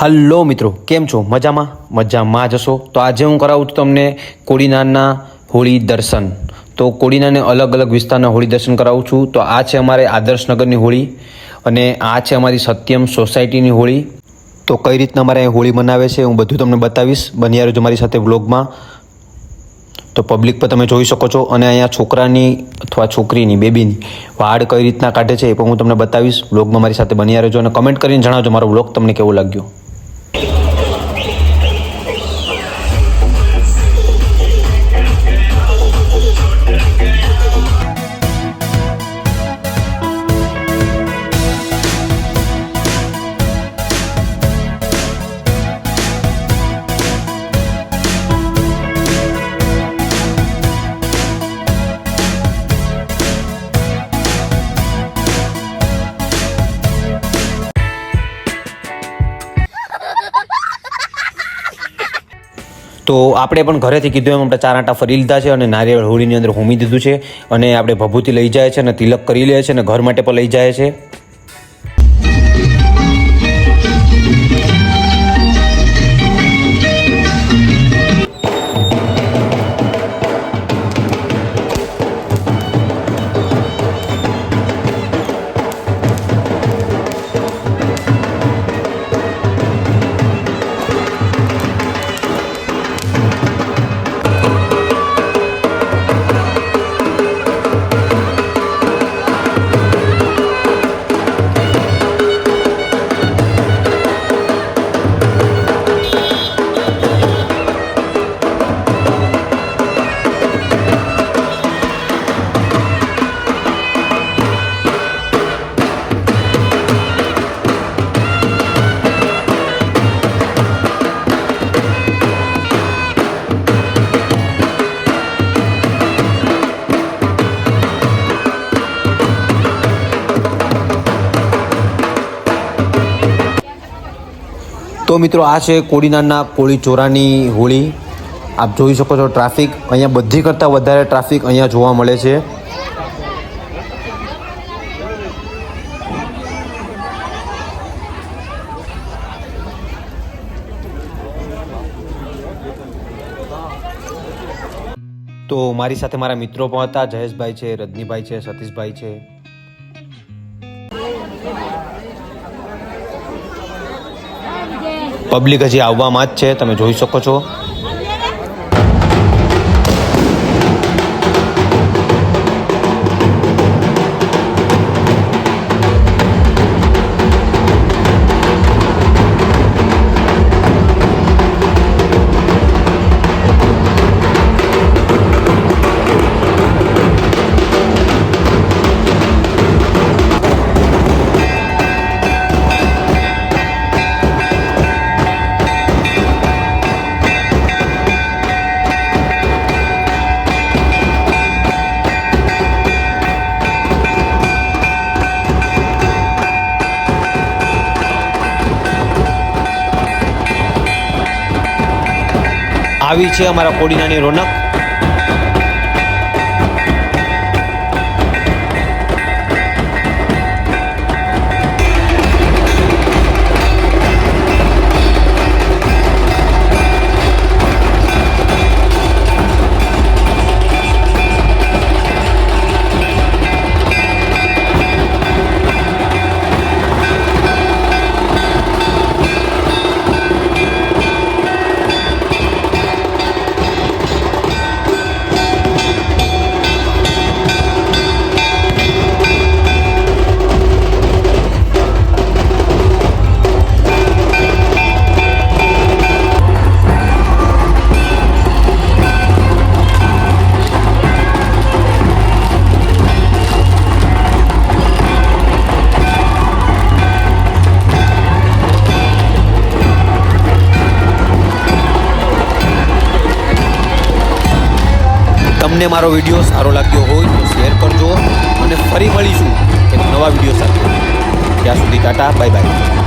Hello મિત્રો, કેમ છો? મજામાં જશો? તો આજે હું કરાવું છું તમને કોડીનારના હોળી દર્શન. તો કોડીનાને અલગ અલગ વિસ્તારના હોળી દર્શન કરાવું છું. તો આ છે અમારે આદર્શનગરની હોળી અને આ છે અમારી સત્યમ સોસાયટીની હોળી. તો કઈ રીતના અમારે અહીં હોળી મનાવે છે હું બધું તમને બતાવીશ. બન્યા રહેજો મારી સાથે વ્લોગમાં. તો પબ્લિક પર તમે જોઈ શકો છો અને અહીંયા છોકરાની અથવા છોકરીની બેબીની વાળ કઈ રીતના કાઢે છે એ પણ હું તમને બતાવીશ. વ્લોગમાં મારી સાથે બન્યા રહેજો અને કમેન્ટ કરીને જણાવજો મારો વ્લોગ તમને કેવો લાગ્યો. તો આપણે પણ ઘરેથી કીધું એમ આપણે 4 આંટા ફરી લીધા છે અને નારિયેળ હોળીની અંદર હોમી દીધું છે અને આપણે ભભૂતિ લઈ જાય છે અને તિલક કરી લે છે અને ઘર માટે પણ લઈ જાય છે. તો મિત્રો આ છે કોડીનારના કોળી ચોરાની હોળી. આપ જોઈ શકો છો ટ્રાફિક અહીંયા બધી કરતાં વધારે ટ્રાફિક અહીંયા જોવા મળે છે. તો મારી સાથે મારા મિત્રો પણ હતા. જયેશભાઈ છે, રજનીભાઈ છે, સતીશભાઈ છે. પબ્લિક હજી આવવામાં જ છે, તમે જોઈ શકો છો. આવી છે અમારા કોડીનાની રોનક. તમને મારો વિડીયો સારો લાગ્યો હોય તો શેર કરજો અને ફરી મળીશું એક નવા વિડીયો સાથે. ત્યાં સુધી ટાટા, બાય બાય.